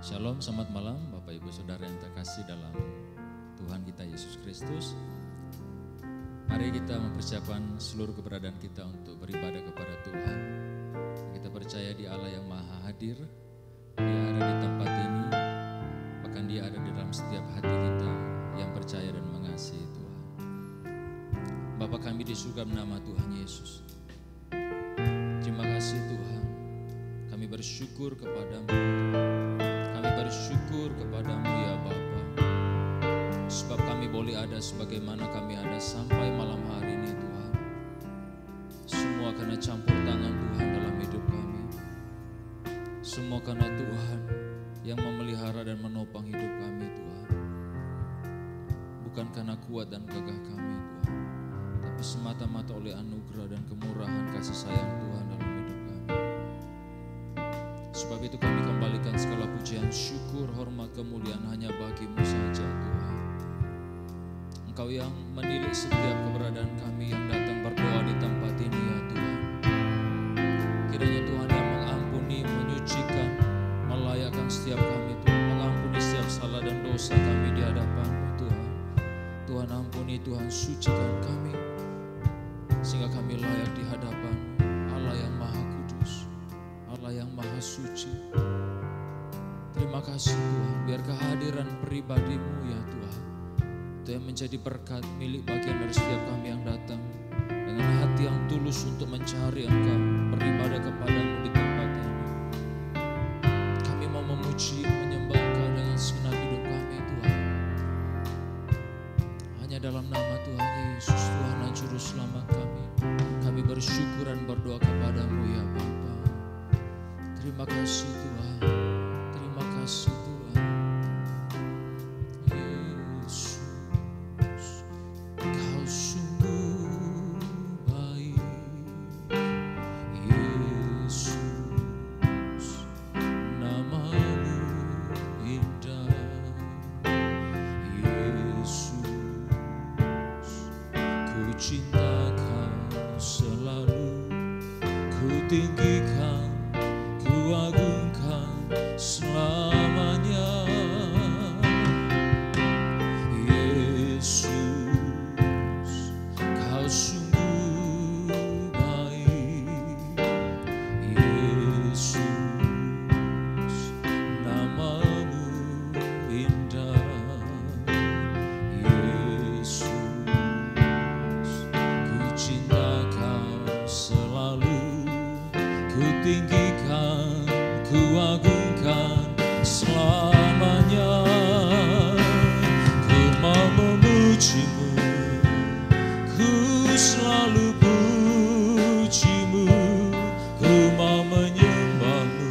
Shalom, selamat malam Bapak Ibu Saudara yang terkasih dalam Tuhan kita Yesus Kristus. Mari kita mempersiapkan seluruh keberadaan kita untuk beribadah kepada Tuhan. Kita percaya di Allah yang Maha Hadir. Dia ada di tempat ini, bahkan Dia ada di dalam setiap hati kita yang percaya dan mengasihi Tuhan. Bapa kami di surga, nama Tuhan Yesus. Terima kasih Tuhan, kami bersyukur kepadamu. Kami bersyukur kepadamu ya Bapa, sebab kami boleh ada sebagaimana kami ada sampai malam hari ini Tuhan. Semua karena campur tangan Tuhan dalam hidup kami. Semua karena Tuhan yang memelihara dan menopang hidup kami Tuhan. Bukan karena kuat dan gagah kami Tuhan, tapi semata-mata oleh anugerah dan kemurahan kasih sayang Tuhan dalam hidup kami. Sebab itu kami kembalikan segala pujian, syukur, hormat, kemuliaan hanya bagi-Mu saja Tuhan. Engkau yang menilik setiap keberadaan kami yang datang berdoa di tempat ini ya Tuhan. Kiranya Tuhan yang mengampuni, menyucikan, melayakkan setiap kami Tuhan. Mengampuni setiap salah dan dosa kami di hadapan-Mu Tuhan. Tuhan ampuni, Tuhan sucikan kami, sehingga kami layak di hadapan Allah yang Maha Kudus, Allah yang Maha Suci. Terima kasih Tuhan, biar kehadiran pribadi-Mu ya Tuhan, itu yang menjadi berkat milik bagian dari setiap kami yang datang dengan hati yang tulus untuk mencari Engkau, beribadah kepada-Mu di tempat ini. Kami mau memuji, menyembah Engkau dengan segenap hidup kami Tuhan. Hanya dalam nama Tuhan Yesus, Tuhan dan Juru Selamat kami bersyukur dan berdoa kepada-Mu ya Bapa. Terima kasih Tuhan, terima kasih Tuhan. Yesus, Kau sungguh baik. Yesus, nama-Mu indah. Yesus, ku cinta Kau selalu, ku tinggikan, ku agungkan selamanya. Yesus, Kau sungguh baik. Yesus, nama-Mu indah. Yesus, ku cinta Kau selalu, ku tinggikan, ku agungkan selamanya. Ku mau memuji-Mu, ku selalu puji-Mu. Ku mau menyembah-Mu,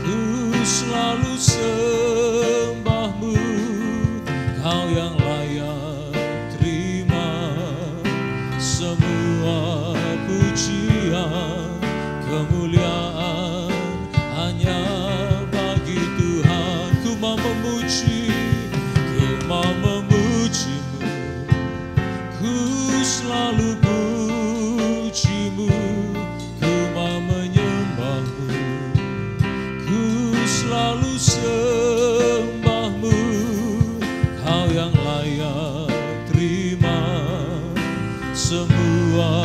ku selalu sembah-Mu. Kau yang layak terima semua pujian, kemuliaan hanya bagi Tuhan. Ku mau memuji, ku mau memuji-Mu, ku selalu puji-Mu. Ku mau menyembah-Mu, ku selalu sembah-Mu. Kau yang layak terima semua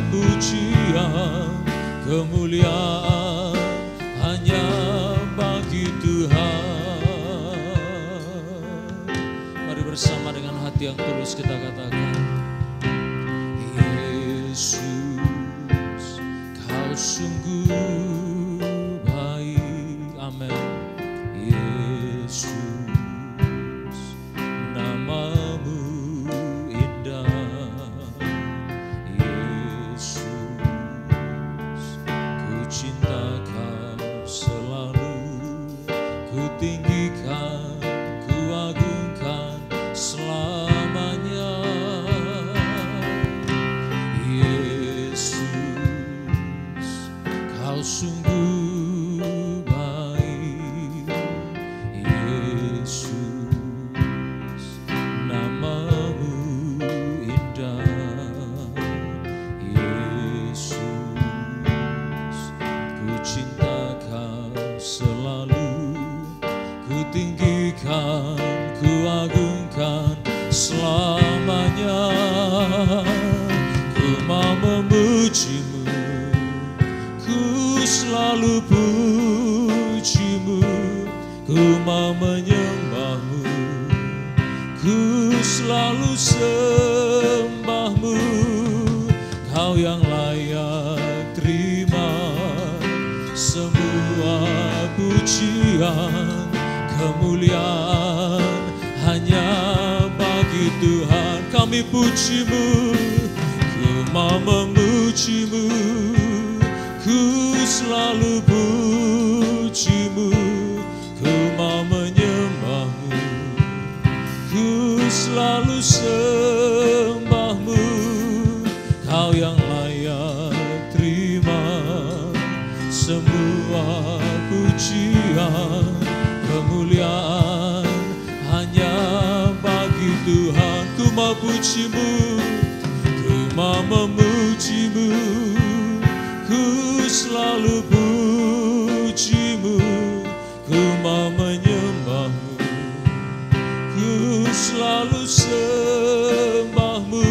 pujian, kemuliaan hanya bagi Tuhan. Mari bersama dengan hati yang tulus kita katakan, Yesus, Kau sungguh baik. Amin. Yesus, nama-Mu indah. Yesus, ku cinta Kau selalu, ku tinggikan, ku agungkan selamanya. ku tinggikan, ku agungkan selamanya. Ku mau memujimu, ku selalu pujimu, ku mau menyembahmu, ku selalu sembahmu. Kau yang layak terima semua pujian, kemuliaan hanya bagi Tuhan. Kami pujimu, ku mau memujimu, ku selalu pujimu, ku mau menyembahmu, ku selalu sembahmu. Kau yang layak terima semua pujian, kemuliaan hanya bagi Tuhan. Ku mau pujimu, ku mau memujimu, ku selalu pujimu, ku mau menyembahmu, ku selalu sembahmu.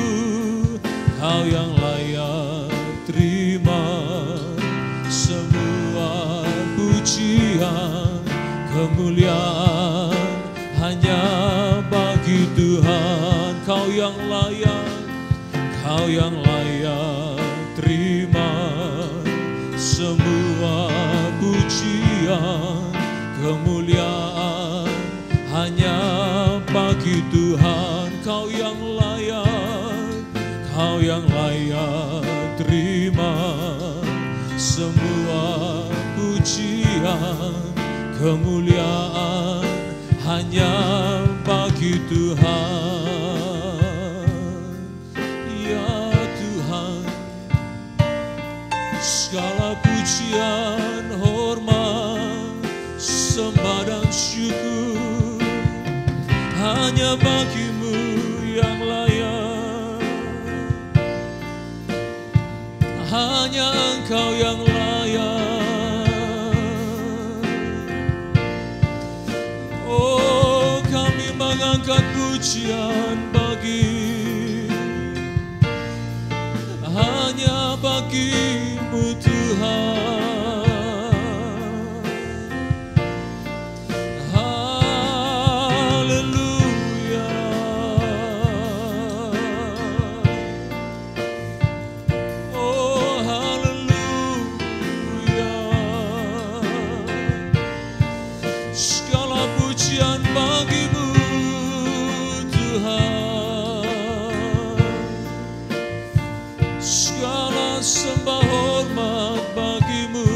Kau yang layak terima semua pujian, kemuliaan hanya bagi Tuhan. Kau yang layak, kau yang layak terima semua pujian, kemuliaan hanya bagi Tuhan. Kau yang layak, kau yang layak terima semua pujian, kemuliaan hanya bagi Tuhan. Ya Tuhan, segala pujian, hormat, sembah dan syukur hanya bagimu yang layak. Hanya Engkau yang layak. Oh, kami mengangkat pujian hanya bagimu Tuhan. Haleluya. Oh haleluya. Segala pujian bagimu Tuhan, segala sembah hormat bagimu,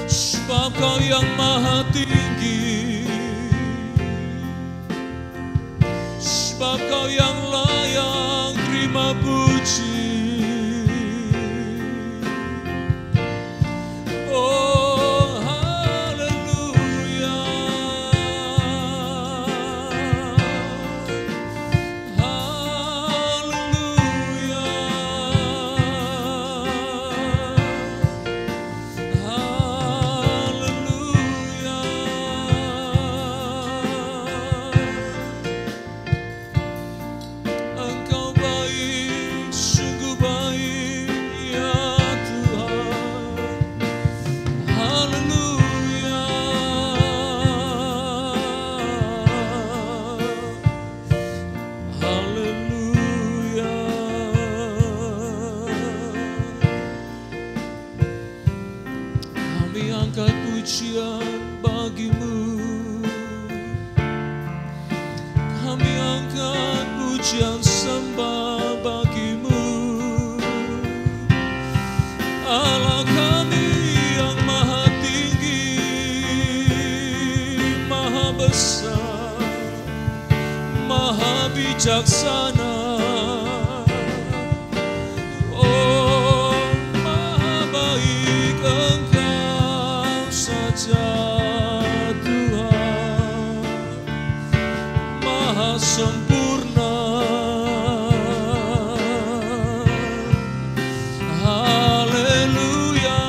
sebab Kau yang maha tinggi, sebab Kau yang layak terima puji. Oh haleluya. Haleluya. Haleluya. Engkau baik, sungguh baik ya Tuhan. Haleluya. Haleluya. Kami angkat pujian bagimu, kami angkat pujian sembah bagimu, Allah kami yang maha tinggi, maha besar, maha bijaksana. Oh maha baik Engkau saja Tuhan, maha sempurna. Haleluya.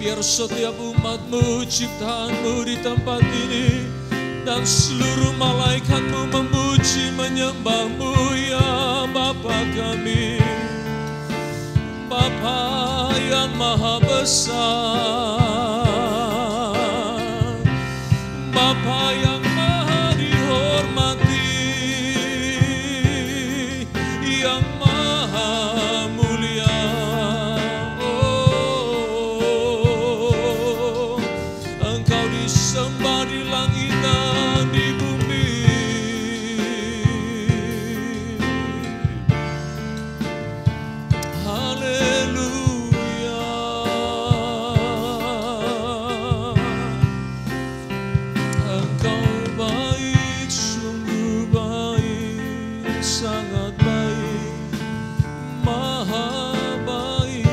Biar setiap umat-Mu, ciptaan-Mu di tempat ini dan seluruh malaikat-Mu memuji menyembah-Mu ya Bapa kami. Bapa yang maha besar, Bapa yang maha dihormati, yang maha mulia. Engkau disembah di langit dan di bumi. Haleluya. Engkau baik, sungguh baik, sangat baik, maha baik.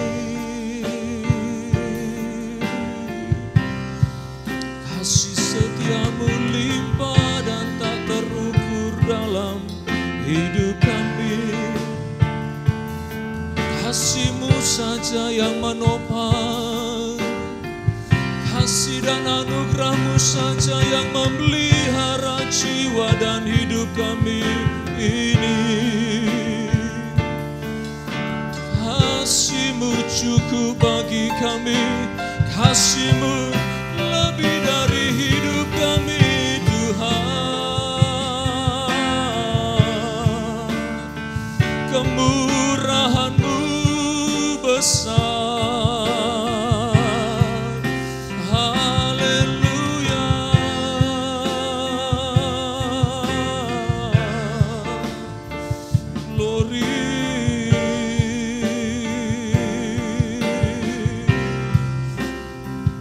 Kasih setia-Mu limpah dan tak terukur dalam hidup kami. Kasih-Mu saja yang menopang, kasih dan anugerah-Mu saja yang memelihara jiwa dan hidup kami ini. Kasih-Mu cukup bagi kami, kasih-Mu lebih dari hidup kami Tuhan. Kemurahan-Mu besar. Haleluya. Glory.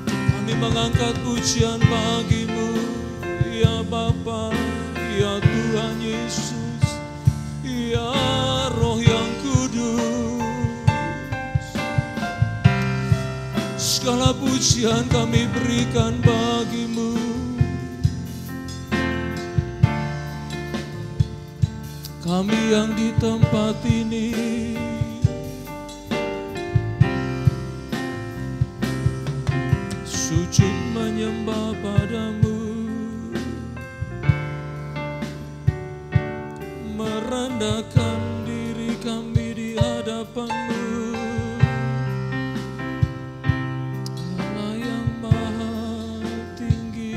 Kami mengangkat pujian bagi-Mu ya Bapa, ya Tuhan Yesus, ya Roh yang Kudus. Segala pujian kami berikan bagi-Mu. Kami yang di tempat ini sujud menyembah pada-Mu, merendahkan diri kami di hadapan-Mu. Allah yang maha tinggi.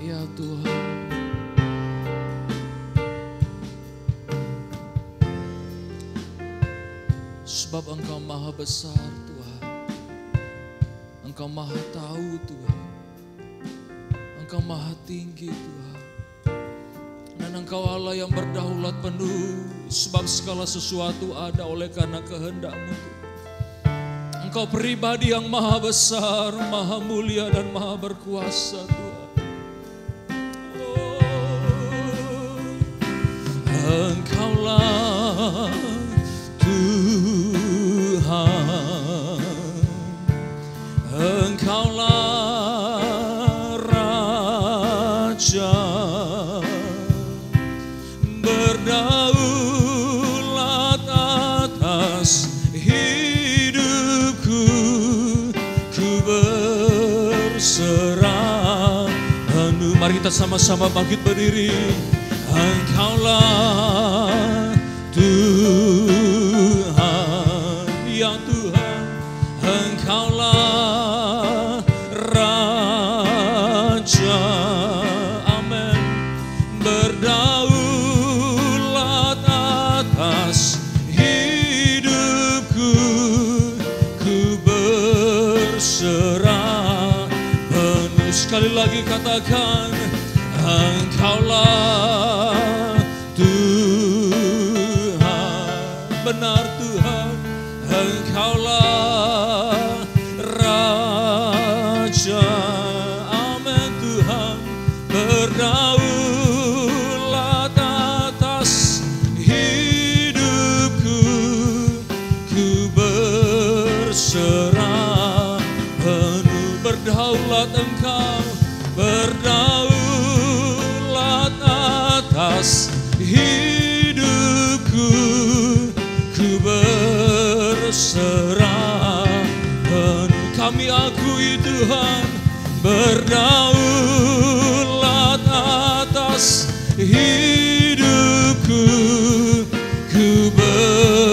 Ya Tuhan, sebab Engkau maha besar Tuhan, Engkau maha tahu Tuhan, Engkau maha tinggi Tuhan, dan Engkau Allah yang berdaulat penuh, sebab segala sesuatu ada oleh karena kehendak-Mu Tuhan. Engkau pribadi yang maha besar, maha mulia dan maha berkuasa Tuhan. Engkaulah Tuhan, Engkaulah Raja, berdaulat atas hidupku, ku berserah penuh. Mari kita sama-sama bangkit berdiri. Engkaulah Tuhan, ya Tuhan, Engkaulah Raja, amin, berdaulat atas hidupku, ku berserah penuh. Sekali lagi katakan, Engkaulah Tuhan, benar Tuhan, Engkaulah Raja, amin Tuhan, berdaulat atas hidupku, ku berserah penuh. Berdaulat Engkau, berdaulat atas hidup Tuhan berdaulat atas hidupku, ku berserah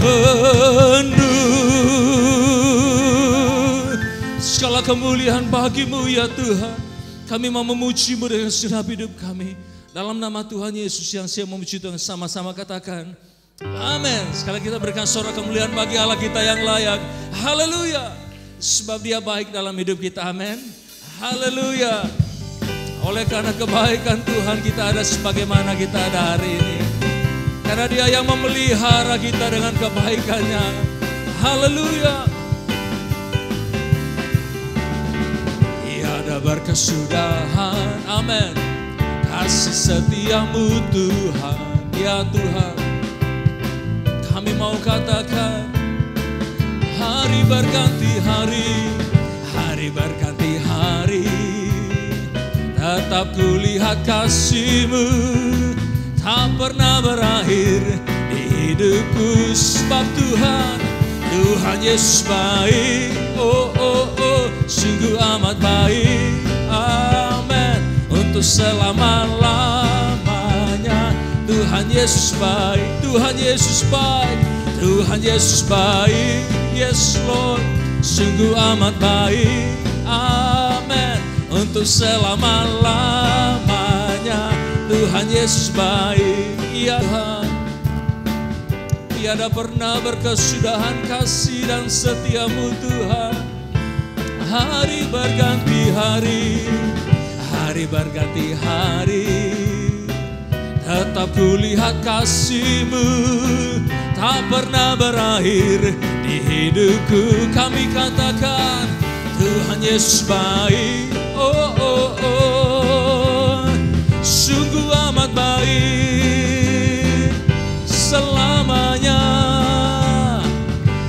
penuh. Segala kemuliaan bagimu ya Tuhan. Kami mau memuji-Mu dengan segenap hidup kami. Dalam nama Tuhan Yesus yang siap memuji Tuhan, sama-sama katakan amin. Sekali kita berikan sorak kemuliaan bagi Allah kita yang layak. Haleluya. Sebab Dia baik dalam hidup kita, amin. Haleluya. Oleh karena kebaikan Tuhan kita ada sebagaimana kita ada hari ini. Karena Dia yang memelihara kita dengan kebaikannya. Haleluya. Tiada berkesudahan, amin. Kasih setiamu Tuhan, ya Tuhan. Kami mau katakan hari berganti hari, hari berganti hari, tetap kulihat kasih-Mu tak pernah berakhir di hidupku. Sebab Tuhan, Tuhan Yesus baik, oh oh oh, sungguh amat baik, amin. Untuk selama-lamanya Tuhan Yesus baik, Tuhan Yesus baik, Tuhan Yesus baik, yes Lord, sungguh amat baik, amin. Untuk selama-lamanya Tuhan Yesus baik, ya Tuhan. Tiada pernah berkesudahan kasih dan setia-Mu Tuhan. Hari berganti hari, hari berganti hari, tetap kulihat kasih-Mu tak pernah berakhir di hidupku. Kami katakan Tuhan Yesus baik, oh oh oh, sungguh amat baik selamanya.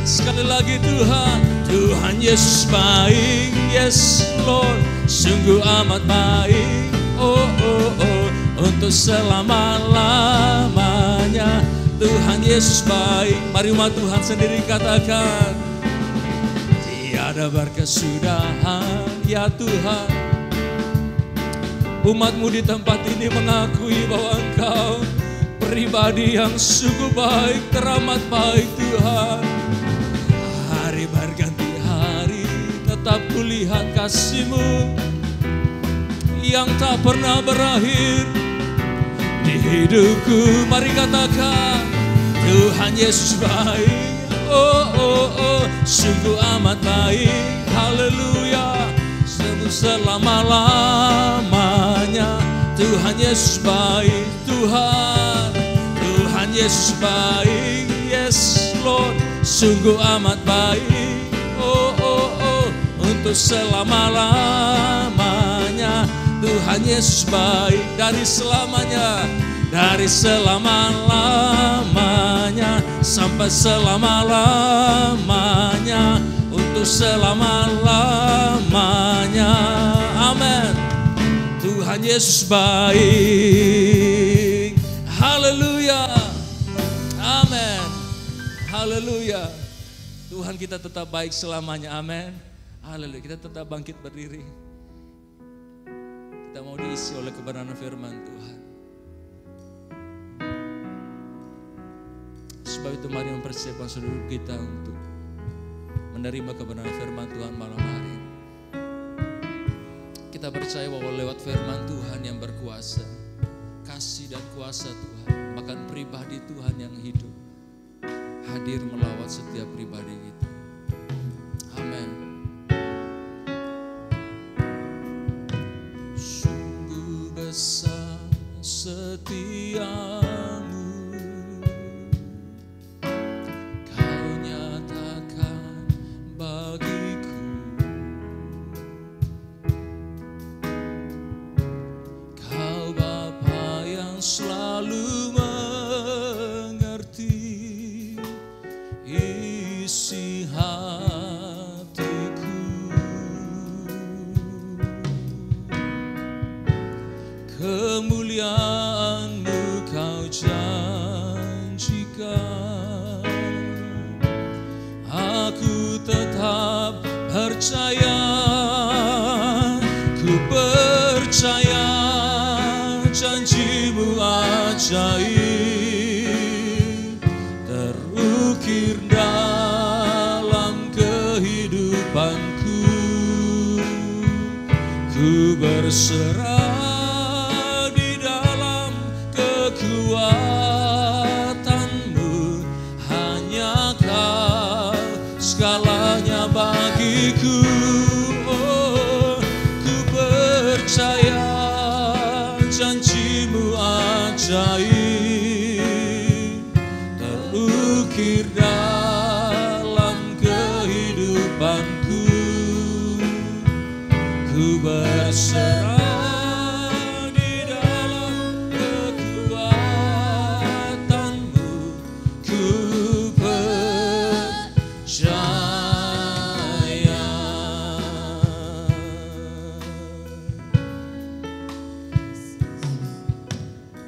Sekali lagi Tuhan, Tuhan Yesus baik, yes Lord, sungguh amat baik, oh oh oh, untuk selama-lamanya Tuhan Yesus baik. Mari umat Tuhan sendiri katakan, tiada berkesudahan ya Tuhan. Umat-Mu di tempat ini mengakui bahwa Engkau pribadi yang sungguh baik, teramat baik Tuhan. Hari berganti hari, tetap kulihat kasih-Mu yang tak pernah berakhir di hidupku. Mari katakan, Tuhan Yesus baik, oh oh oh, sungguh amat baik, haleluya. Selama-lamanya Tuhan Yesus baik, Tuhan, Tuhan Yesus baik, yes Lord, sungguh amat baik, oh oh oh, untuk selama-lamanya Tuhan Yesus baik. Dari selamanya, dari selama-lamanya sampai selama-lamanya, untuk selama-lamanya, amin. Tuhan Yesus baik, haleluya, amin, haleluya. Tuhan kita tetap baik selamanya, amin, haleluya. Kita tetap bangkit berdiri. Kita mau diisi oleh kebenaran firman Tuhan. Sebab itu mari mempersiapkan seluruh kita untuk menerima kebenaran firman Tuhan malam hari. Kita percaya bahwa lewat firman Tuhan yang berkuasa, kasih dan kuasa Tuhan, bahkan pribadi Tuhan yang hidup, hadir melawat setiap pribadi kita. Amin. Sungguh besar setiamu, Kau nyatakan bagiku. Kau Bapa yang selalu mengerti isi hatiku. Kemuliaan-Mu Kau percaya janjimu ajaib terukir dalam kehidupanku. Ku berserah di dalam kekuatanmu, hanya Kau segalanya bagiku. Oh, ku percaya janjimu ajaib terukir dalam kehidupanku. Ku berserah di dalam kekuatanmu. Ku percaya.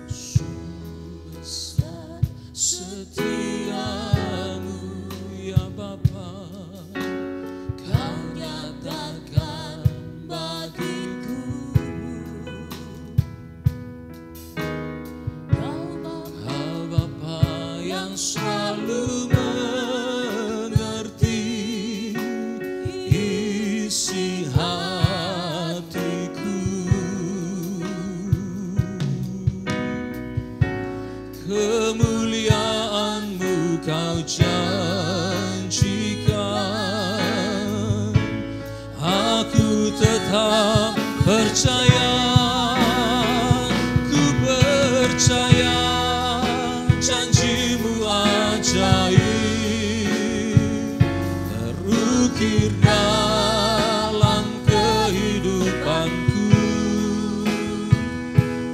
Sungguh besar setiamu ya Bapa, Kau nyatakan bagiku. Kau Bapa yang selalu mengerti isi hatiku. Kemuliaan-Mu Kau janjikan, aku tetap percaya. Ku percaya janjimu ajaib terukir dalam kehidupanku.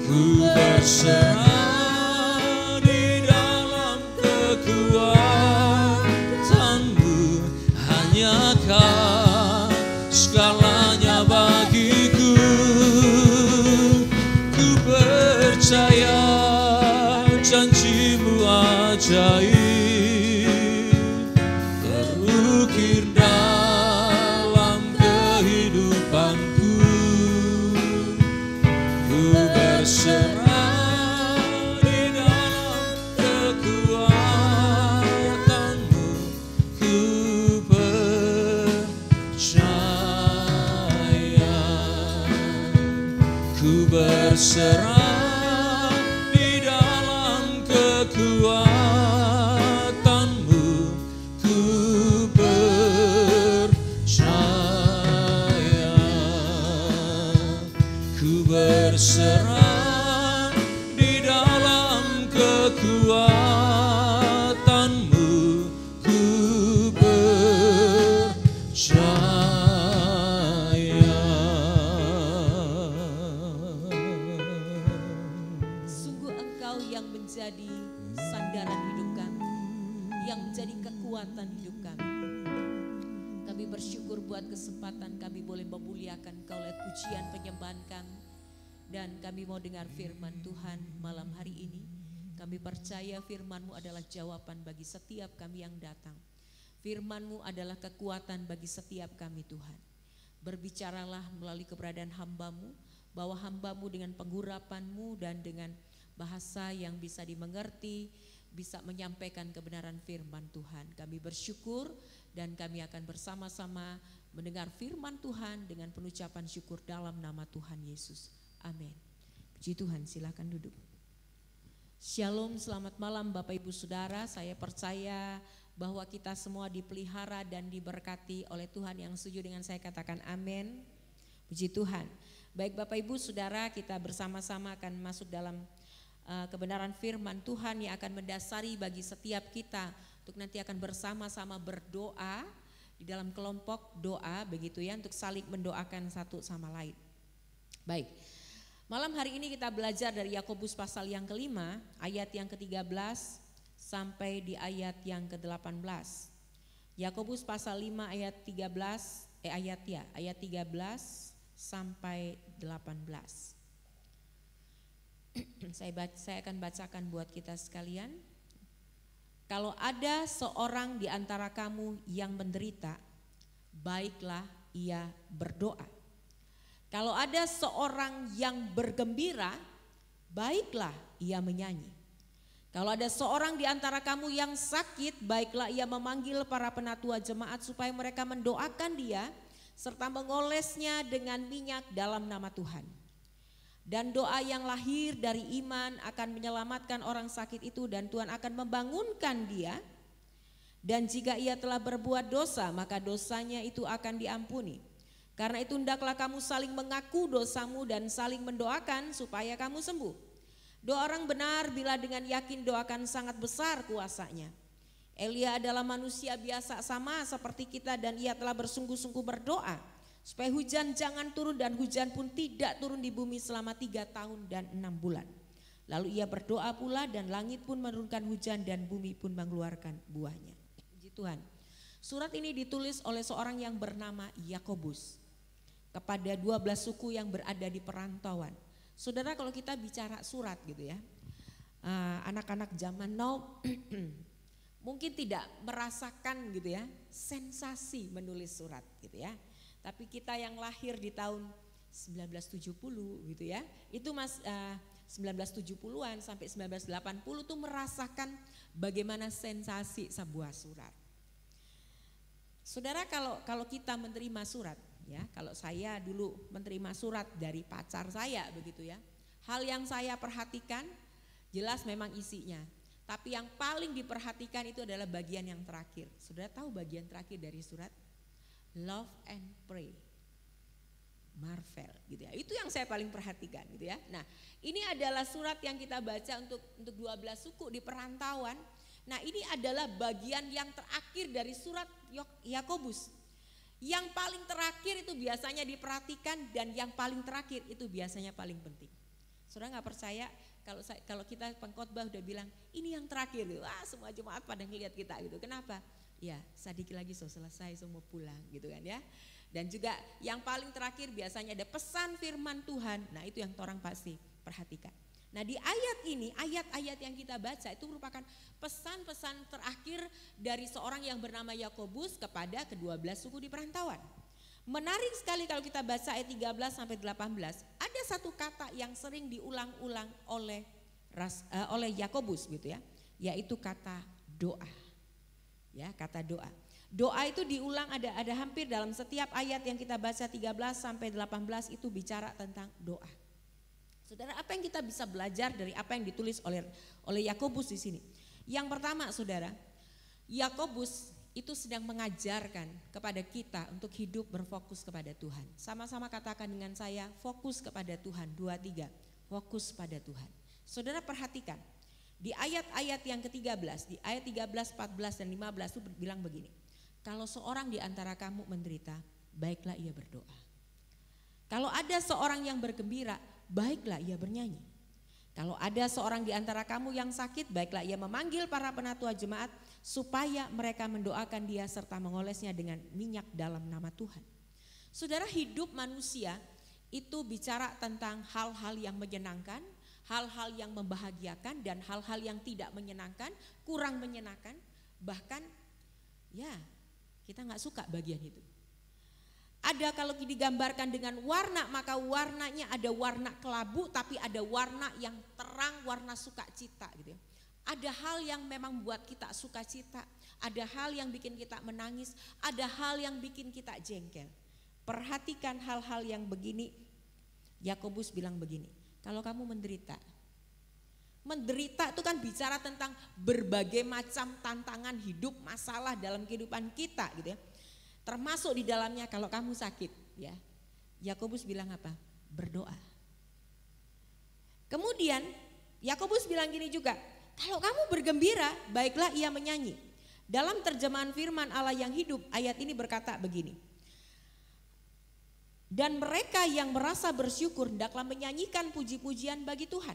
Ku berserah di dalam kekuatanmu, hanya Kau segalanya bagiku. Ku percaya janjimu ajaib terukir dalam kehidupanku. Ku berserah di dalam kekuatanmu. Ku percaya. Ku berserah di dalam kekuatanmu. Ku percaya. Ku berserah di dalam kekuatanmu. Ku percaya. Sungguh Engkau yang menjadi sandaran hidup kami, yang menjadi kekuatan hidup kami. Kami bersyukur buat kesempatan kami boleh memuliakan Engkau lewat pujian penyembahan kami. Dan kami mau dengar firman Tuhan malam hari ini. Kami percaya firman-Mu adalah jawaban bagi setiap kami yang datang. Firman-Mu adalah kekuatan bagi setiap kami Tuhan. Berbicaralah melalui keberadaan hamba-Mu, bahwa hamba-Mu dengan penghurapan-Mu dan dengan bahasa yang bisa dimengerti, bisa menyampaikan kebenaran firman Tuhan. Kami bersyukur dan kami akan bersama-sama mendengar firman Tuhan dengan penucapan syukur dalam nama Tuhan Yesus. Amin. Puji Tuhan, silakan duduk. Shalom, selamat malam Bapak Ibu Saudara. Saya percaya bahwa kita semua dipelihara dan diberkati oleh Tuhan. Yang setuju dengan saya katakan amin. Puji Tuhan. Baik Bapak Ibu Saudara, kita bersama-sama akan masuk dalam kebenaran firman Tuhan yang akan mendasari bagi setiap kita untuk nanti akan bersama-sama berdoa di dalam kelompok doa begitu ya, untuk saling mendoakan satu sama lain. Baik. Malam hari ini kita belajar dari Yakobus pasal yang kelima, ayat yang ke-13 sampai di ayat yang ke-18. Yakobus pasal 5 ayat 13 ayat 13 sampai 18. Saya akan bacakan buat kita sekalian. Kalau ada seorang di antara kamu yang menderita, baiklah ia berdoa. Kalau ada seorang yang bergembira, baiklah ia menyanyi. Kalau ada seorang di antara kamu yang sakit, baiklah ia memanggil para penatua jemaat supaya mereka mendoakan dia serta mengolesnya dengan minyak dalam nama Tuhan. Dan doa yang lahir dari iman akan menyelamatkan orang sakit itu dan Tuhan akan membangunkan dia. Dan jika ia telah berbuat dosa, maka dosanya itu akan diampuni. Karena itu hendaklah kamu saling mengaku dosamu dan saling mendoakan supaya kamu sembuh. Doa orang benar bila dengan yakin doakan sangat besar kuasanya. Elia adalah manusia biasa sama seperti kita dan ia telah bersungguh-sungguh berdoa supaya hujan jangan turun dan hujan pun tidak turun di bumi selama 3 tahun dan 6 bulan. Lalu ia berdoa pula dan langit pun menurunkan hujan dan bumi pun mengeluarkan buahnya. Puji Tuhan. Surat ini ditulis oleh seorang yang bernama Yakobus kepada 12 suku yang berada di perantauan. Saudara, kalau kita bicara surat gitu ya, anak-anak zaman now mungkin tidak merasakan gitu ya sensasi menulis surat gitu ya. Tapi kita yang lahir di tahun 1970 gitu ya, itu 1970-an sampai 1980 tuh merasakan bagaimana sensasi sebuah surat. Saudara, kalau kita menerima surat ya, kalau saya dulu menerima surat dari pacar saya begitu ya, hal yang saya perhatikan jelas memang isinya, tapi yang paling diperhatikan itu adalah bagian yang terakhir. Saudara tahu bagian terakhir dari surat? Love and pray, Marvel gitu ya. Itu yang saya paling perhatikan gitu ya. Nah, ini adalah surat yang kita baca untuk 12 suku di perantauan. Nah, ini adalah bagian yang terakhir dari surat Yakobus. Yang paling terakhir itu biasanya diperhatikan dan yang paling terakhir itu biasanya paling penting. Saudara nggak percaya kalau kita pengkhotbah udah bilang ini yang terakhir, wah semua jemaat pada ngelihat kita gitu. Kenapa? Ya sedikit lagi selesai semua pulang gitu kan ya. Dan juga yang paling terakhir biasanya ada pesan firman Tuhan. Nah itu yang orang pasti perhatikan. Nah di ayat ini, ayat-ayat yang kita baca itu merupakan pesan-pesan terakhir dari seorang yang bernama Yakobus kepada ke-12 suku di perantauan. Menarik sekali kalau kita baca ayat 13 sampai 18, ada satu kata yang sering diulang-ulang oleh Yakobus gitu ya, yaitu kata doa. Ya, kata doa. Doa itu diulang ada hampir dalam setiap ayat yang kita baca 13 sampai 18 itu bicara tentang doa. Saudara, apa yang kita bisa belajar dari apa yang ditulis oleh Yakobus di sini? Yang pertama, saudara, Yakobus itu sedang mengajarkan kepada kita untuk hidup berfokus kepada Tuhan. Sama-sama katakan dengan saya, fokus kepada Tuhan. 2, 3, fokus pada Tuhan. Saudara perhatikan, di ayat-ayat yang ke-13, di ayat 13, 14 dan 15 itu bilang begini. Kalau seorang di antara kamu menderita, baiklah ia berdoa. Kalau ada seorang yang bergembira, baiklah ia bernyanyi. Kalau ada seorang di antara kamu yang sakit, baiklah ia memanggil para penatua jemaat supaya mereka mendoakan dia serta mengolesnya dengan minyak dalam nama Tuhan. Saudara, hidup manusia itu bicara tentang hal-hal yang menyenangkan, hal-hal yang membahagiakan dan hal-hal yang tidak menyenangkan, kurang menyenangkan, bahkan ya kita gak suka bagian itu. Ada kalau digambarkan dengan warna, maka warnanya ada warna kelabu tapi ada warna yang terang, warna sukacita gitu ya. Ada hal yang memang membuat kita sukacita, ada hal yang bikin kita menangis, ada hal yang bikin kita jengkel. Perhatikan hal-hal yang begini. Yakobus bilang begini, kalau kamu menderita itu kan bicara tentang berbagai macam tantangan hidup, masalah dalam kehidupan kita gitu ya. Termasuk di dalamnya kalau kamu sakit ya. Yakobus bilang apa? Berdoa. Kemudian Yakobus bilang gini juga, kalau kamu bergembira, baiklah ia menyanyi. Dalam terjemahan firman Allah yang hidup, ayat ini berkata begini. Dan mereka yang merasa bersyukur hendaklah menyanyikan puji-pujian bagi Tuhan.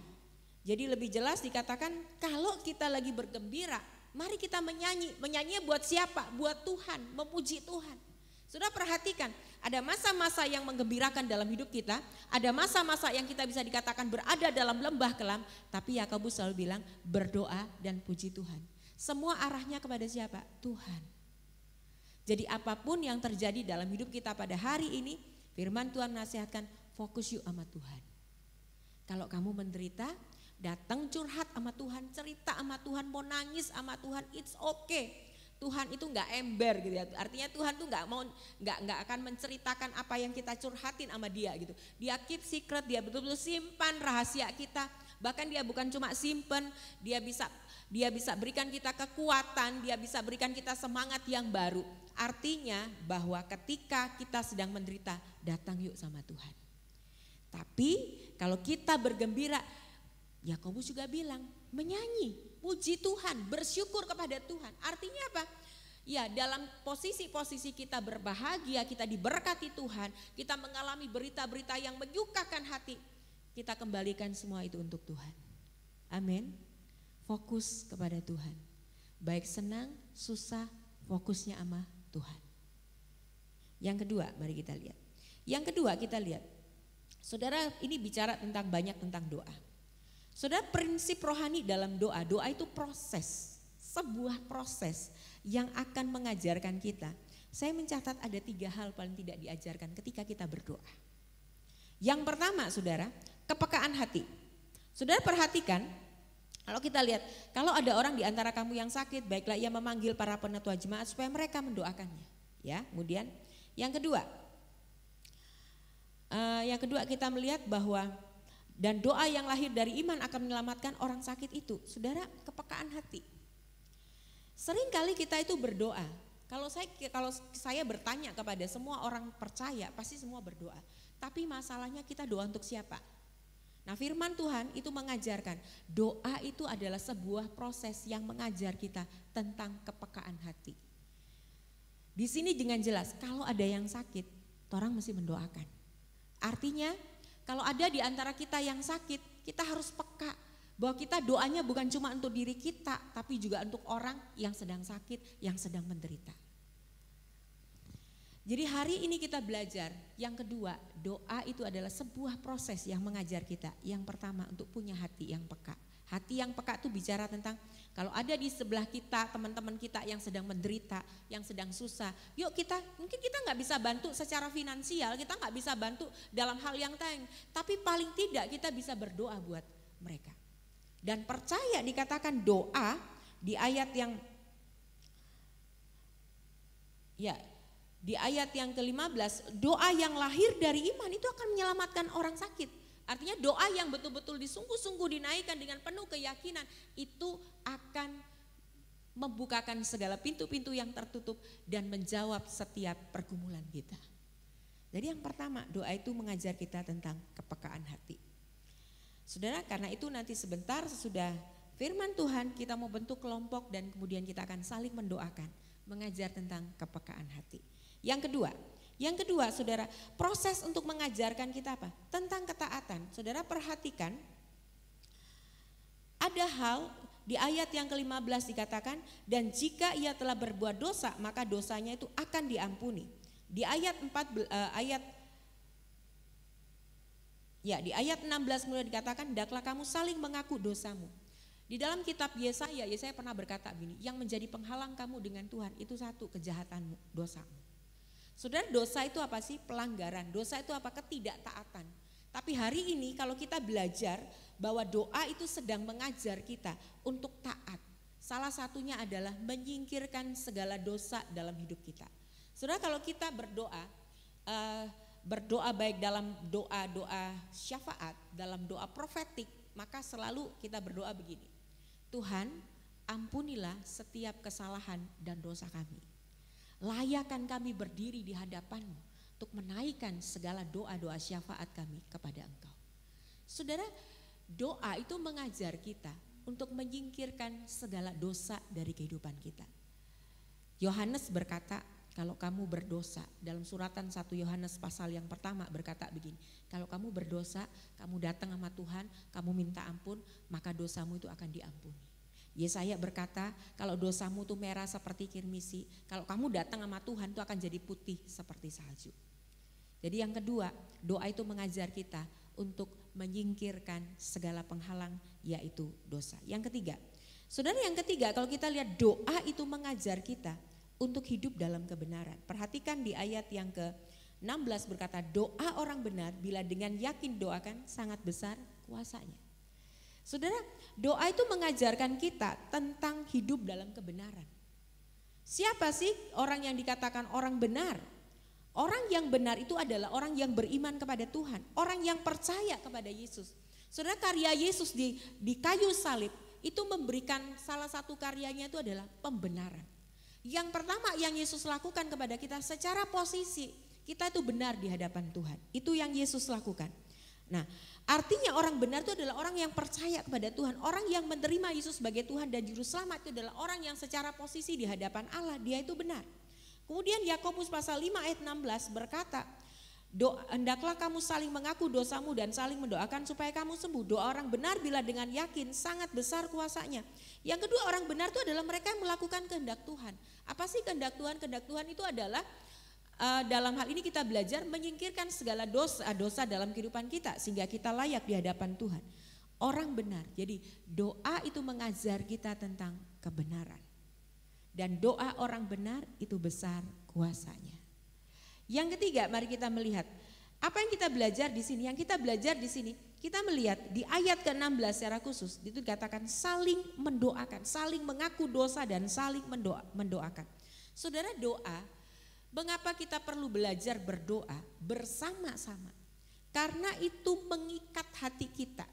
Jadi lebih jelas dikatakan kalau kita lagi bergembira, mari kita menyanyi. Menyanyi buat siapa? Buat Tuhan, memuji Tuhan. Sudah perhatikan, ada masa-masa yang menggembirakan dalam hidup kita, ada masa-masa yang kita bisa dikatakan berada dalam lembah kelam, tapi Yakobus selalu bilang berdoa dan puji Tuhan. Semua arahnya kepada siapa? Tuhan. Jadi apapun yang terjadi dalam hidup kita pada hari ini, firman Tuhan menasihatkan fokus yuk sama Tuhan. Kalau kamu menderita, datang curhat sama Tuhan, cerita sama Tuhan, mau nangis sama Tuhan, it's okay. Tuhan itu nggak ember gitu ya. Artinya Tuhan tuh nggak akan menceritakan apa yang kita curhatin sama Dia gitu. Dia keep secret, Dia betul-betul simpan rahasia kita. Bahkan Dia bukan cuma simpan, Dia bisa berikan kita kekuatan, Dia bisa berikan kita semangat yang baru. Artinya bahwa ketika kita sedang menderita, datang yuk sama Tuhan. Tapi kalau kita bergembira, Yakobus juga bilang menyanyi, puji Tuhan, bersyukur kepada Tuhan. Artinya apa? Ya, dalam posisi-posisi kita berbahagia, kita diberkati Tuhan, kita mengalami berita-berita yang menyukakan hati, kita kembalikan semua itu untuk Tuhan. Amin. Fokus kepada Tuhan. Baik senang, susah, fokusnya sama Tuhan. Yang kedua, mari kita lihat. Yang kedua kita lihat. Saudara, ini bicara banyak tentang doa. Saudara, prinsip rohani dalam doa, doa itu proses, sebuah proses yang akan mengajarkan kita. Saya mencatat ada 3 hal paling tidak diajarkan ketika kita berdoa. Yang pertama, saudara, kepekaan hati. Saudara perhatikan, kalau kita lihat, kalau ada orang di antara kamu yang sakit, baiklah ia memanggil para penatua jemaat supaya mereka mendoakannya. Ya, kemudian yang kedua kita melihat bahwa dan doa yang lahir dari iman akan menyelamatkan orang sakit itu. Saudara, kepekaan hati. Sering kali kita itu berdoa. Kalau saya bertanya kepada semua orang percaya, pasti semua berdoa. Tapi masalahnya kita doa untuk siapa? Nah, firman Tuhan itu mengajarkan doa itu adalah sebuah proses yang mengajar kita tentang kepekaan hati. Di sini dengan jelas kalau ada yang sakit, orang mesti mendoakan. Artinya kalau ada di antara kita yang sakit, kita harus peka bahwa kita doanya bukan cuma untuk diri kita, tapi juga untuk orang yang sedang sakit, yang sedang menderita. Jadi hari ini kita belajar, yang kedua, doa itu adalah sebuah proses yang mengajar kita. Yang pertama, untuk punya hati yang peka. Hati yang peka itu bicara tentang kalau ada di sebelah kita, teman-teman kita yang sedang menderita, yang sedang susah. Yuk mungkin kita gak bisa bantu secara finansial, kita gak bisa bantu dalam hal yang lain. Tapi paling tidak kita bisa berdoa buat mereka. Dan percaya dikatakan doa di ayat yang ke-15, doa yang lahir dari iman itu akan menyelamatkan orang sakit. Artinya doa yang betul-betul disungguh-sungguh dinaikkan dengan penuh keyakinan itu akan membukakan segala pintu-pintu yang tertutup dan menjawab setiap pergumulan kita. Jadi yang pertama, doa itu mengajar kita tentang kepekaan hati. Saudara, karena itu nanti sebentar sesudah firman Tuhan kita mau bentuk kelompok dan kemudian kita akan saling mendoakan, mengajar tentang kepekaan hati. Yang kedua, saudara, proses untuk mengajarkan kita apa? Tentang ketaatan. Saudara perhatikan, ada hal di ayat yang ke-15 dikatakan, dan jika ia telah berbuat dosa, maka dosanya itu akan diampuni. Di ayat 16 mulai dikatakan, hendaklah kamu saling mengaku dosamu. Di dalam kitab Yesaya pernah berkata begini, yang menjadi penghalang kamu dengan Tuhan itu satu, kejahatanmu, dosamu. Saudara, dosa itu apa sih? Pelanggaran. Dosa itu apa? Ketidaktaatan. Tapi hari ini kalau kita belajar bahwa doa itu sedang mengajar kita untuk taat. Salah satunya adalah menyingkirkan segala dosa dalam hidup kita. Saudara, kalau kita berdoa baik dalam doa syafaat, dalam doa profetik, maka selalu kita berdoa begini. Tuhan, ampunilah setiap kesalahan dan dosa kami. Layakan kami berdiri di hadapan-Mu untuk menaikkan segala doa-doa syafaat kami kepada Engkau. Saudara, doa itu mengajar kita untuk menyingkirkan segala dosa dari kehidupan kita. Yohanes berkata, kalau kamu berdosa, dalam suratan 1 Yohanes pasal yang pertama berkata begini, kalau kamu berdosa, kamu datang sama Tuhan, kamu minta ampun, maka dosamu itu akan diampuni. Yesaya berkata, kalau dosamu itu merah seperti kirmisi, kalau kamu datang sama Tuhan itu akan jadi putih seperti salju. Jadi yang kedua, doa itu mengajar kita untuk menyingkirkan segala penghalang, yaitu dosa. Yang ketiga, saudara, kalau kita lihat doa itu mengajar kita untuk hidup dalam kebenaran. Perhatikan di ayat yang ke-16 berkata, doa orang benar bila dengan yakin doakan sangat besar kuasanya. Saudara, doa itu mengajarkan kita tentang hidup dalam kebenaran. Siapa sih orang yang dikatakan orang benar? Orang yang benar itu adalah orang yang beriman kepada Tuhan, orang yang percaya kepada Yesus. Saudara, karya Yesus di kayu salib itu memberikan salah satu karyanya itu adalah pembenaran. Yang pertama yang Yesus lakukan kepada kita secara posisi, kita itu benar di hadapan Tuhan. Itu yang Yesus lakukan. Nah, artinya orang benar itu adalah orang yang percaya kepada Tuhan. Orang yang menerima Yesus sebagai Tuhan dan Juru Selamat itu adalah orang yang secara posisi di hadapan Allah, dia itu benar. Kemudian Yakobus pasal 5 ayat 16 berkata, hendaklah kamu saling mengaku dosamu dan saling mendoakan supaya kamu sembuh. Doa orang benar bila dengan yakin sangat besar kuasanya. Yang kedua, orang benar itu adalah mereka yang melakukan kehendak Tuhan. Apa sih kehendak Tuhan? Kehendak Tuhan itu adalah dalam hal ini kita belajar menyingkirkan segala dosa dalam kehidupan kita sehingga kita layak di hadapan Tuhan. Orang benar. Jadi doa itu mengajar kita tentang kebenaran. Dan doa orang benar itu besar kuasanya. Yang ketiga, mari kita melihat apa yang kita belajar di sini. Yang kita belajar di sini, kita melihat di ayat ke-16 secara khusus itu dikatakan saling mendoakan, saling mengaku dosa dan saling mendoakan. Saudara, doa, mengapa kita perlu belajar berdoa bersama-sama? Karena itu mengikat hati kita.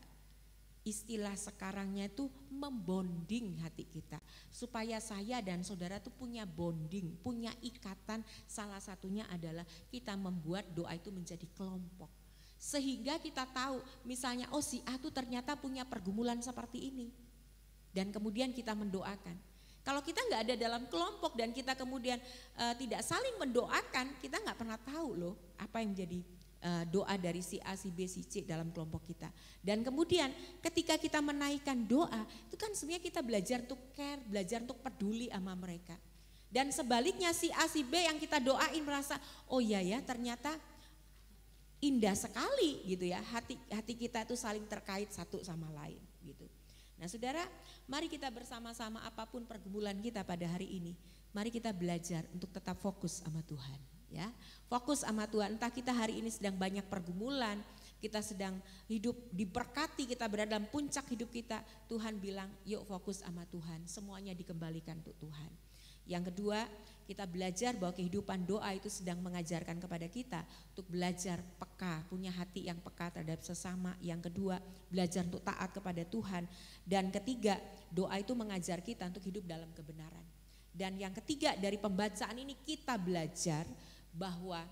Istilah sekarangnya itu membonding hati kita. Supaya saya dan saudara itu punya bonding, punya ikatan. Salah satunya adalah kita membuat doa itu menjadi kelompok. Sehingga kita tahu misalnya si A itu ternyata punya pergumulan seperti ini. Dan kemudian kita mendoakan. Kalau kita nggak ada dalam kelompok dan kita kemudian tidak saling mendoakan, kita nggak pernah tahu loh apa yang menjadi doa dari si A, si B, si C dalam kelompok kita. Dan kemudian ketika kita menaikkan doa, itu kan sebenarnya kita belajar untuk care, belajar untuk peduli sama mereka. Dan sebaliknya si A, si B yang kita doain merasa, oh iya ya ternyata indah sekali gitu ya. Hati kita itu saling terkait satu sama lain gitu. Nah saudara, mari kita bersama-sama apapun pergumulan kita pada hari ini, mari kita belajar untuk tetap fokus sama Tuhan. Ya, fokus sama Tuhan. Entah kita hari ini sedang banyak pergumulan, kita sedang hidup diberkati, kita berada dalam puncak hidup kita, Tuhan bilang yuk fokus sama Tuhan, semuanya dikembalikan untuk Tuhan. Yang kedua, kita belajar bahwa kehidupan doa itu sedang mengajarkan kepada kita untuk belajar peka, punya hati yang peka terhadap sesama. Yang kedua, belajar untuk taat kepada Tuhan. Dan ketiga, doa itu mengajar kita untuk hidup dalam kebenaran. Dan yang ketiga, dari pembacaan ini kita belajar bahwa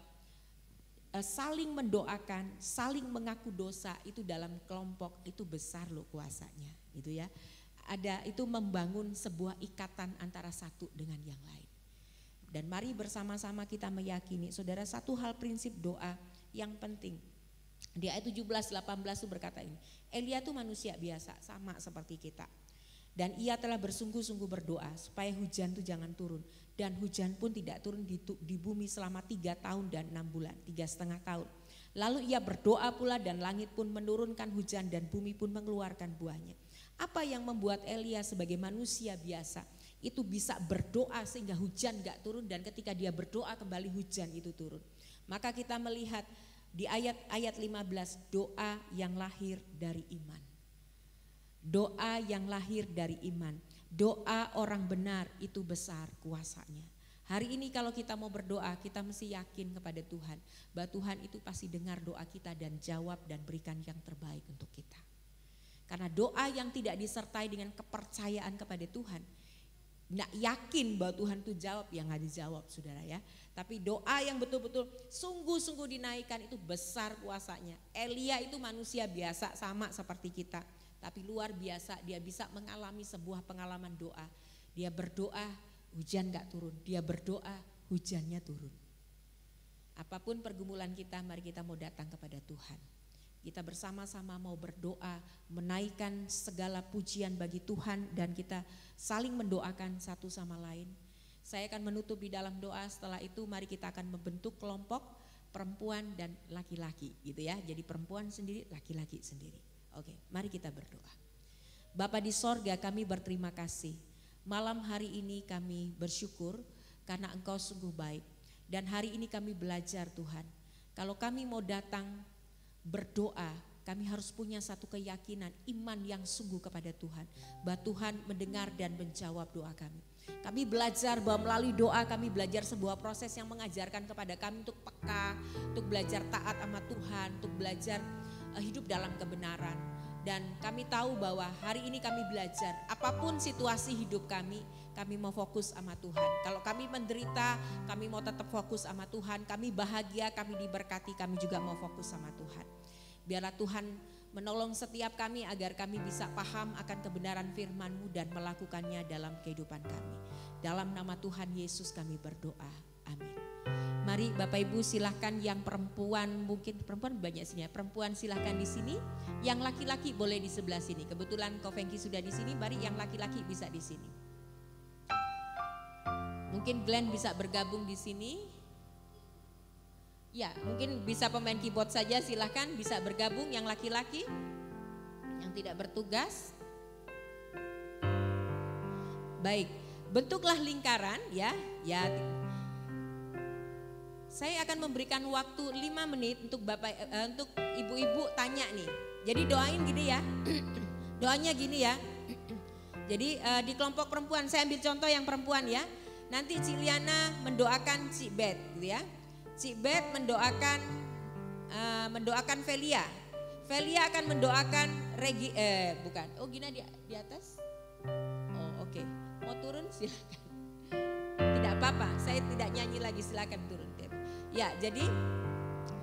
saling mendoakan, saling mengaku dosa itu dalam kelompok itu besar loh kuasanya, gitu ya. Itu membangun sebuah ikatan antara satu dengan yang lain. Dan mari bersama-sama kita meyakini, saudara, satu hal prinsip doa yang penting. Di ayat 17-18 itu berkata ini, Elia itu manusia biasa, sama seperti kita. Dan ia telah bersungguh-sungguh berdoa supaya hujan itu jangan turun. Dan hujan pun tidak turun di bumi selama 3 tahun dan 6 bulan, 3,5 tahun. Lalu ia berdoa pula dan langit pun menurunkan hujan dan bumi pun mengeluarkan buahnya. Apa yang membuat Elia sebagai manusia biasa itu bisa berdoa sehingga hujan gak turun, dan ketika dia berdoa kembali hujan itu turun. Maka kita melihat di ayat 15 doa yang lahir dari iman. Doa yang lahir dari iman. Doa orang benar itu besar kuasanya. Hari ini kalau kita mau berdoa, kita mesti yakin kepada Tuhan bahwa Tuhan itu pasti dengar doa kita dan jawab dan berikan yang terbaik untuk kita. Karena doa yang tidak disertai dengan kepercayaan kepada Tuhan, nggak yakin bahwa Tuhan itu jawab, yang nggak dijawab saudara ya. Tapi doa yang betul-betul sungguh-sungguh dinaikkan itu besar kuasanya. Elia itu manusia biasa sama seperti kita. Tapi luar biasa, dia bisa mengalami sebuah pengalaman doa. Dia berdoa, hujan gak turun. Dia berdoa, hujannya turun. Apapun pergumulan kita, mari kita mau datang kepada Tuhan. Kita bersama-sama mau berdoa, menaikkan segala pujian bagi Tuhan, dan kita saling mendoakan satu sama lain. Saya akan menutup di dalam doa, setelah itu mari kita akan membentuk kelompok perempuan dan laki-laki gitu ya. Jadi perempuan sendiri, laki-laki sendiri. Oke, mari kita berdoa. Bapa di sorga, kami berterima kasih. Malam hari ini kami bersyukur karena Engkau sungguh baik. Dan hari ini kami belajar Tuhan, kalau kami mau datang berdoa, kami harus punya satu keyakinan, iman yang sungguh kepada Tuhan, bahwa Tuhan mendengar dan menjawab doa kami. Kami belajar bahwa melalui doa kami belajar sebuah proses yang mengajarkan kepada kami untuk peka, untuk belajar taat sama Tuhan, untuk belajar hidup dalam kebenaran. Dan kami tahu bahwa hari ini kami belajar, apapun situasi hidup kami mau fokus sama Tuhan. Kalau kami menderita, kami mau tetap fokus sama Tuhan. Kami bahagia, kami diberkati, kami juga mau fokus sama Tuhan. Biarlah Tuhan menolong setiap kami agar kami bisa paham akan kebenaran firman-Mu dan melakukannya dalam kehidupan kami. Dalam nama Tuhan Yesus kami berdoa. Amin. Mari Bapak Ibu silahkan yang perempuan, mungkin perempuan banyak sini ya. Perempuan silahkan di sini, yang laki-laki boleh di sebelah sini. Kebetulan Ko Fengki sudah di sini, mari yang laki-laki bisa di sini. Mungkin Glenn bisa bergabung di sini. Ya, mungkin bisa pemain keyboard saja, silahkan bisa bergabung yang laki-laki yang tidak bertugas. Baik, bentuklah lingkaran ya. Saya akan memberikan waktu 5 menit untuk untuk ibu-ibu tanya nih. Jadi doain gini ya. Doanya gini ya. Jadi di kelompok perempuan, saya ambil contoh yang perempuan ya. Nanti Cik Liana mendoakan Cik Bet gitu ya. Cik Bet mendoakan Velia. Velia akan mendoakan bukan. Oh gini di atas. Oh oke. Mau turun silakan. Tidak apa-apa, saya tidak nyanyi lagi, silakan turun. Ya, jadi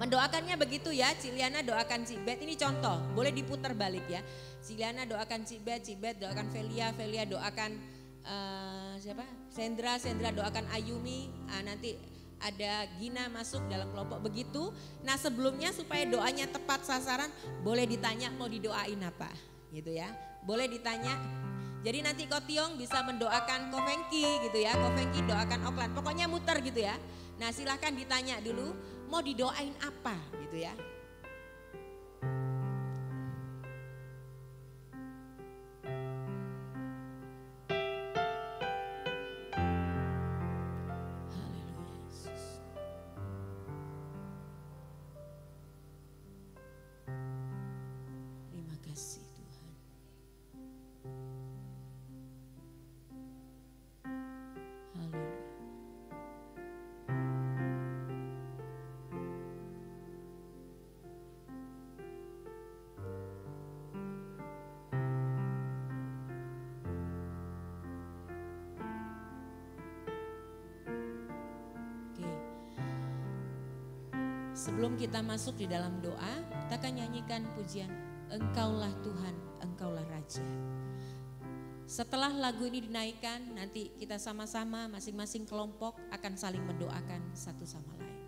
mendoakannya begitu ya. Cik Liana doakan Cik Bet, ini contoh, boleh diputar balik ya. Cik Liana doakan Cik Bet doakan Velia doakan siapa? Sendra doakan Ayumi. Nanti ada Gina masuk dalam kelompok begitu. Nah sebelumnya supaya doanya tepat sasaran, boleh ditanya mau didoain apa, gitu ya. Boleh ditanya. Jadi nanti Ko Tiong bisa mendoakan Ko Fengki gitu ya. Ko Fengki doakan Oklan, pokoknya muter gitu ya. Nah silahkan ditanya dulu mau didoain apa gitu ya. Sebelum kita masuk di dalam doa, kita akan nyanyikan pujian Engkaulah Tuhan, Engkaulah Raja. Setelah lagu ini dinaikkan, nanti kita sama-sama masing-masing kelompok akan saling mendoakan satu sama lain.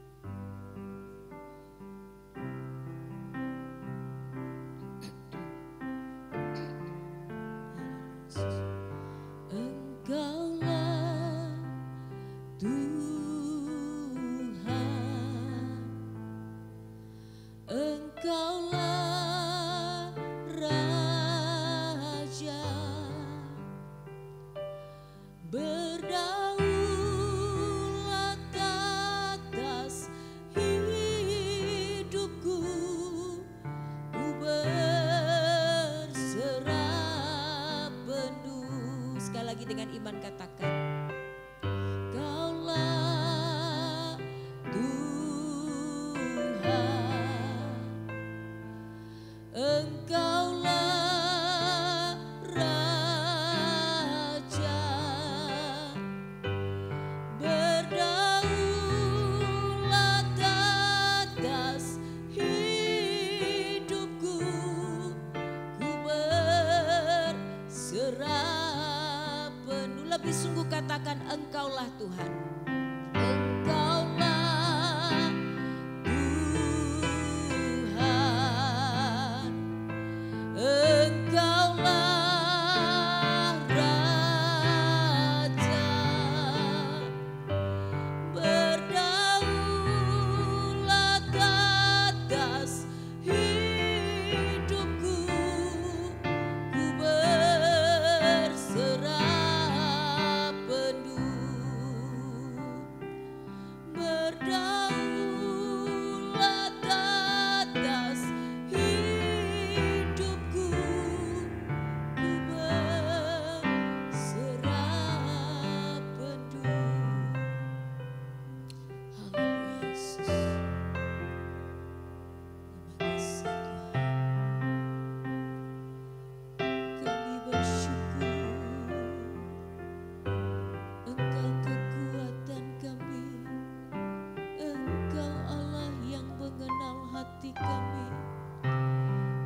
bagi kami.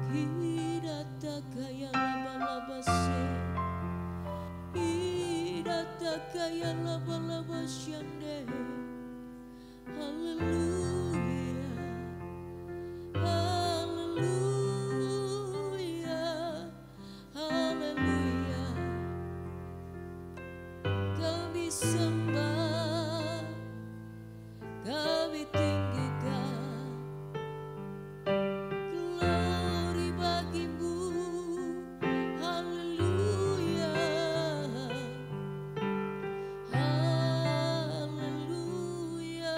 Kidata kaya laba-laba se, kidata kaya laba-laba syande. Haleluya, haleluya, haleluya. Kami sembah, kami tinggikan, glory bagimu. Haleluya, haleluya.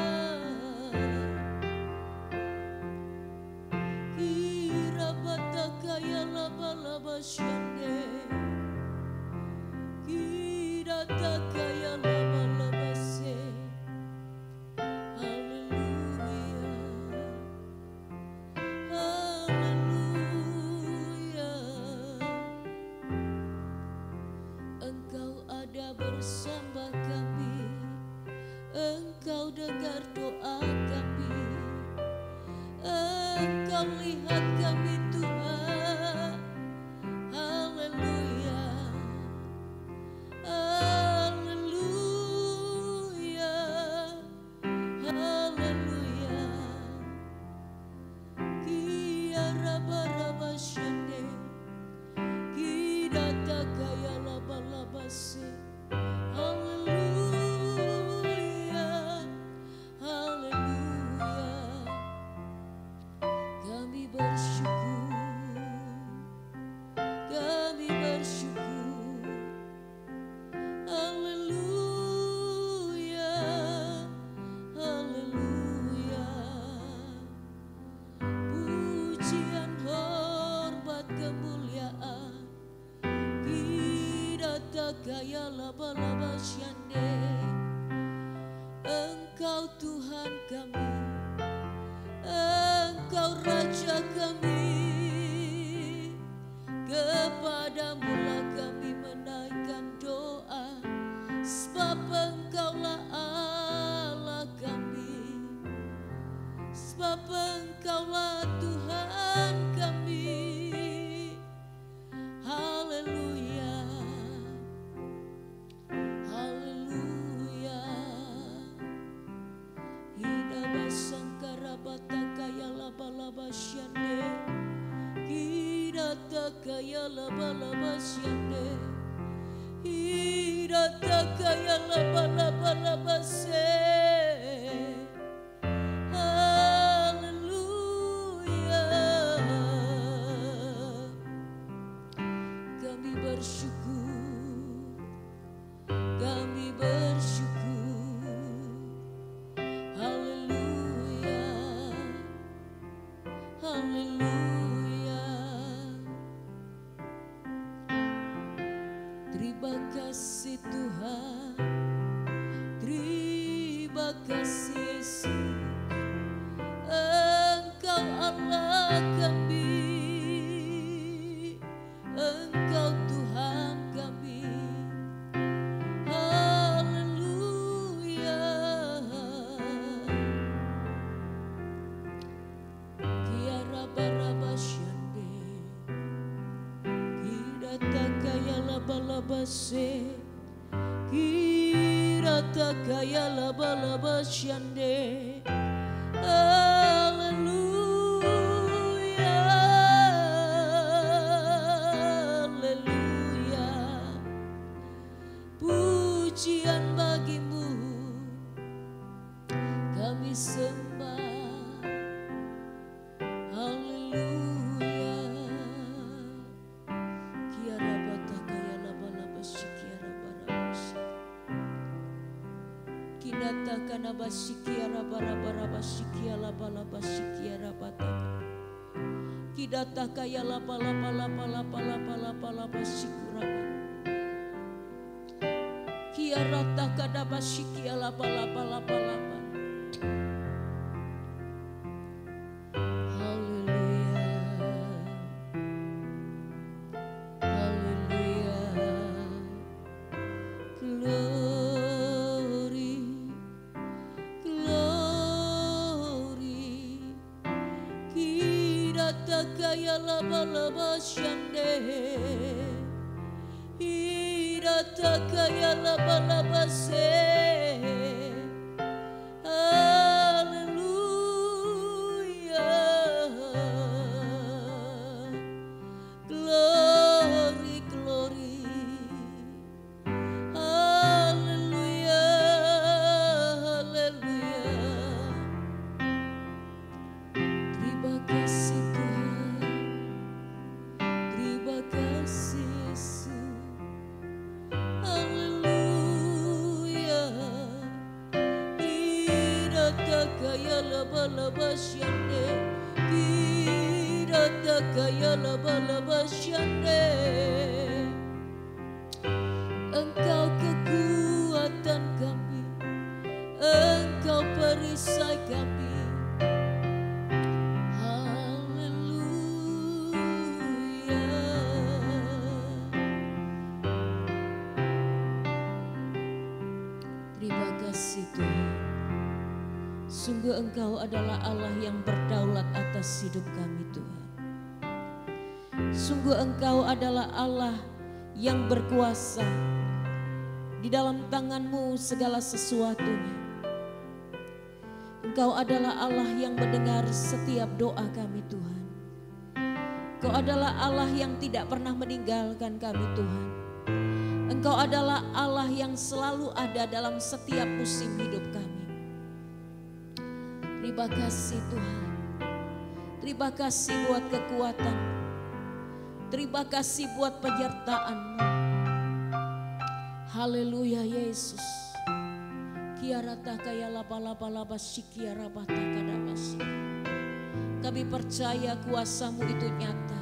Kira bataka ya laba-laba syande, kira taka ya laba-laba se. Haleluya, haleluya. Engkau ada bersama kami, Engkau dengar doa kami, Engkau lihat kami Tuhan. Haleluya, haleluya, haleluya. Kia raba-raba syande, kidata kaya laba-laba se. Haleluya, haleluya. Kami bersyukur, kami bersyukur. Haleluya, haleluya. Pujian, hormat, kemuliaan, kidata kaya laba-laba syande. Engkau Tuhan kami, Engkau Raja kami, kepadamu-lah kami menaikkan doa, sebab Engkaulah Allah kami, sebab Engkaulah Tuhan kami. Haleluya, haleluya. Hidaba sangkara bataka ya laba-laba syande, kidata kaya laba-laba syande, kidata kaya laba-laba se. Haleluya, kami bersyukur, kami bersyukur. Haleluya, haleluya. Terima kasih Tuhan, terima kasih Yesus. Engkau Allah kami, Engkau Tuhan kami. Haleluya. Kia raba-raba syande, kidata kaya laba-laba se, kidata kaya laba-laba syande. Haleluya, haleluya. Pujian bagimu, kami sembah. Haleluya. Kiara bataka ya laba-laba syikiara barabasi, kinata kana basikiara barabara sikia laba-laba sikiara bataka, kidata kaya laba-laba sikuraba, kiara takada basikia laba-laba. Glory, takaya laba-laba shande. Ira takaya laba-laba se. Glory, glory. Hallelujah, hallelujah. Terima kasih Tuhan. Terima kasih Yesus. Hallelujah. Irataka laba-laba shande. Irataka laba-laba shande. Engkau kekuatan kami, Engkau perisai kami. Haleluya. Terima kasih Tuhan. Sungguh Engkau adalah Allah yang berdaulat atas hidup kami Tuhan. Sungguh Engkau adalah Allah yang berkuasa. Di dalam tangan-Mu segala sesuatunya. Engkau adalah Allah yang mendengar setiap doa kami Tuhan. Engkau adalah Allah yang tidak pernah meninggalkan kami Tuhan. Engkau adalah Allah yang selalu ada dalam setiap musim hidup kami. Terima kasih Tuhan. Terima kasih buat kekuatan. Terima kasih buat penyertaan-Mu. Haleluya Yesus. Kiarata kaya laba-laba sikiara bata kadabasi. Kami percaya kuasa-Mu itu nyata.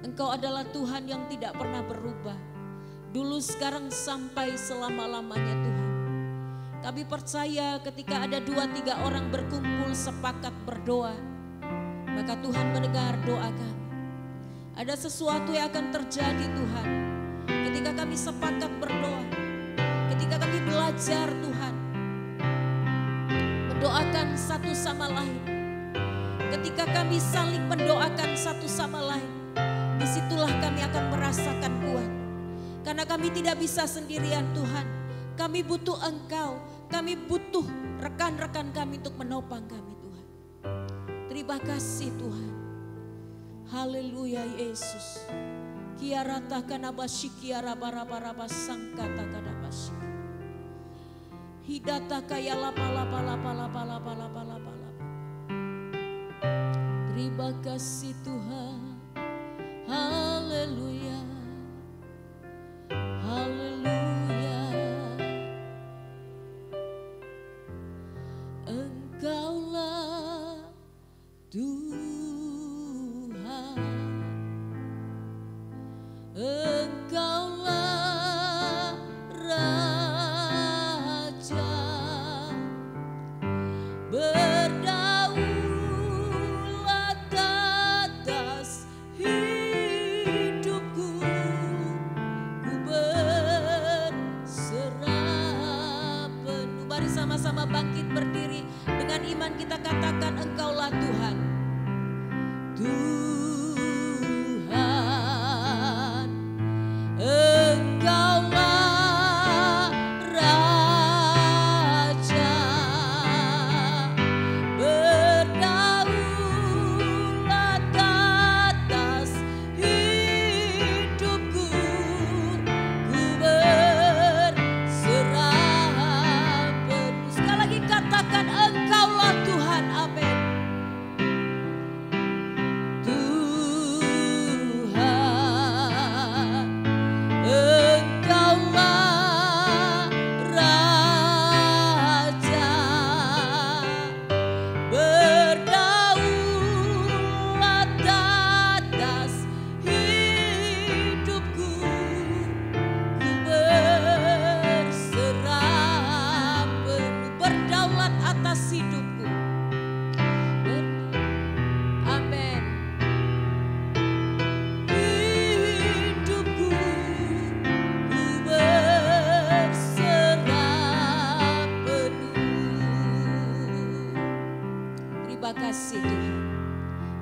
Engkau adalah Tuhan yang tidak pernah berubah. Dulu, sekarang, sampai selama-lamanya Tuhan. Kami percaya ketika ada 2-3 orang berkumpul sepakat berdoa, maka Tuhan mendengar doa kami. Ada sesuatu yang akan terjadi Tuhan. Ketika kami sepakat berdoa, ketika kami belajar Tuhan, mendoakan satu sama lain, ketika kami saling mendoakan satu sama lain, disitulah kami akan merasakan kuat. Karena kami tidak bisa sendirian Tuhan, kami butuh Engkau, kami butuh rekan-rekan kami untuk menopang kami Tuhan. Terima kasih Tuhan. Haleluya Yesus. Kiarata kanabasi kiara bara-bara sangkata kadabasi. Hidata kaya lapa. Terima kasih Tuhan. Haleluya. Haleluya. Engkaulah Tuhan. Engkaulah Raja, berdaulat atas hidupku, ku berserah penuh. Mari sama-sama bangkit berdiri, dengan iman kita katakan Engkaulah Tuhan. Tuhan, Engkaulah Raja, berdaulat atas hidupku, ku berserah penuh. Sekali lagi katakan Engkaulah Tuhan, amin.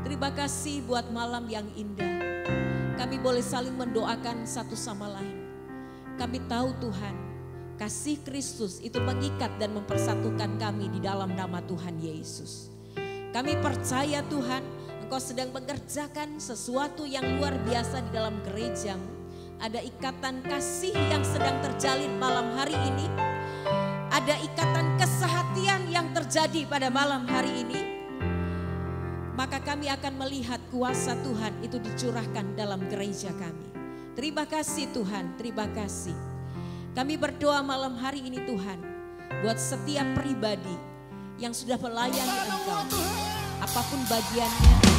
Terima kasih buat malam yang indah. Kami boleh saling mendoakan satu sama lain. Kami tahu Tuhan, kasih Kristus itu mengikat dan mempersatukan kami di dalam nama Tuhan Yesus. Kami percaya Tuhan, Engkau sedang mengerjakan sesuatu yang luar biasa di dalam gereja-Mu. Ada ikatan kasih yang sedang terjalin malam hari ini. Ada ikatan kesehatian yang terjadi pada malam hari ini. Maka kami akan melihat kuasa Tuhan itu dicurahkan dalam gereja kami. Terima kasih Tuhan, terima kasih. Kami berdoa malam hari ini Tuhan, buat setiap pribadi yang sudah melayani Engkau, apapun bagiannya.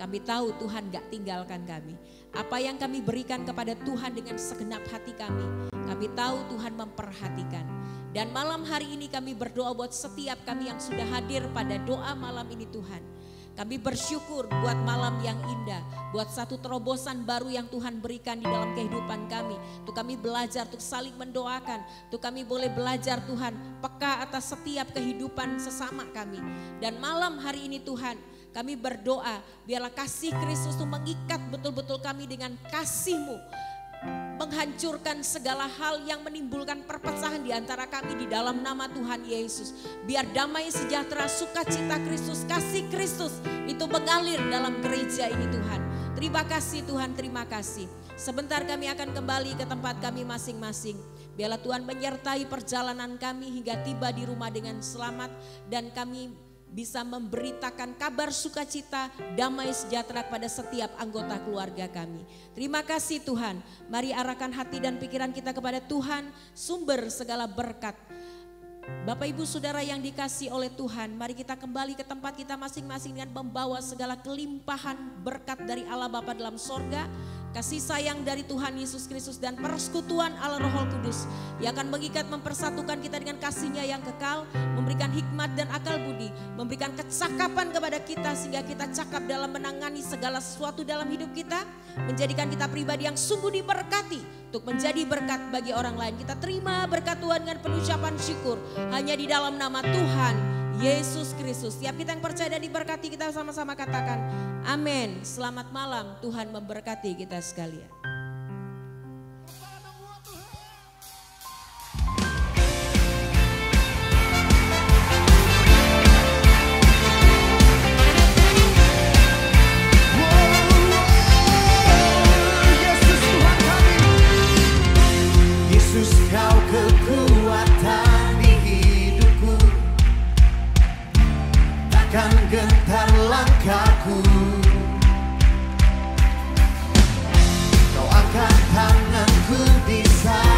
Kami tahu Tuhan gak tinggalkan kami. Apa yang kami berikan kepada Tuhan dengan segenap hati kami tahu Tuhan memperhatikan. Dan malam hari ini kami berdoa buat setiap kami yang sudah hadir pada doa malam ini Tuhan. Kami bersyukur buat malam yang indah, buat satu terobosan baru yang Tuhan berikan di dalam kehidupan kami. Untuk kami belajar, untuk saling mendoakan, untuk kami boleh belajar Tuhan peka atas setiap kehidupan sesama kami. Dan malam hari ini Tuhan, kami berdoa biarlah kasih Kristus itu mengikat betul-betul kami dengan kasih-Mu. Menghancurkan segala hal yang menimbulkan perpecahan di antara kami di dalam nama Tuhan Yesus. Biar damai sejahtera, sukacita Kristus, kasih Kristus itu mengalir dalam gereja ini Tuhan. Terima kasih Tuhan, terima kasih. Sebentar kami akan kembali ke tempat kami masing-masing. Biarlah Tuhan menyertai perjalanan kami hingga tiba di rumah dengan selamat. Dan kami bisa memberitakan kabar sukacita, damai sejahtera kepada setiap anggota keluarga kami. Terima kasih Tuhan. Mari arahkan hati dan pikiran kita kepada Tuhan, sumber segala berkat. Bapak Ibu Saudara yang dikasih oleh Tuhan, mari kita kembali ke tempat kita masing-masing dengan membawa segala kelimpahan berkat dari Allah Bapa dalam sorga, kasih sayang dari Tuhan Yesus Kristus dan persekutuan Allah Roh Kudus yang akan mengikat mempersatukan kita dengan kasih-Nya yang kekal, memberikan hikmat dan akal budi, memberikan kecakapan kepada kita sehingga kita cakap dalam menangani segala sesuatu dalam hidup kita, menjadikan kita pribadi yang sungguh diberkati untuk menjadi berkat bagi orang lain. Kita terima berkat Tuhan dengan penuh ucapan syukur hanya di dalam nama Tuhan Yesus Kristus. Setiap kita yang percaya dan diberkati, kita sama-sama katakan amin. Selamat malam, Tuhan memberkati kita sekalian. Yesus, Kau kekuatan di hidupku, takkan gentar langkahku. Kau angkat tanganku di sana.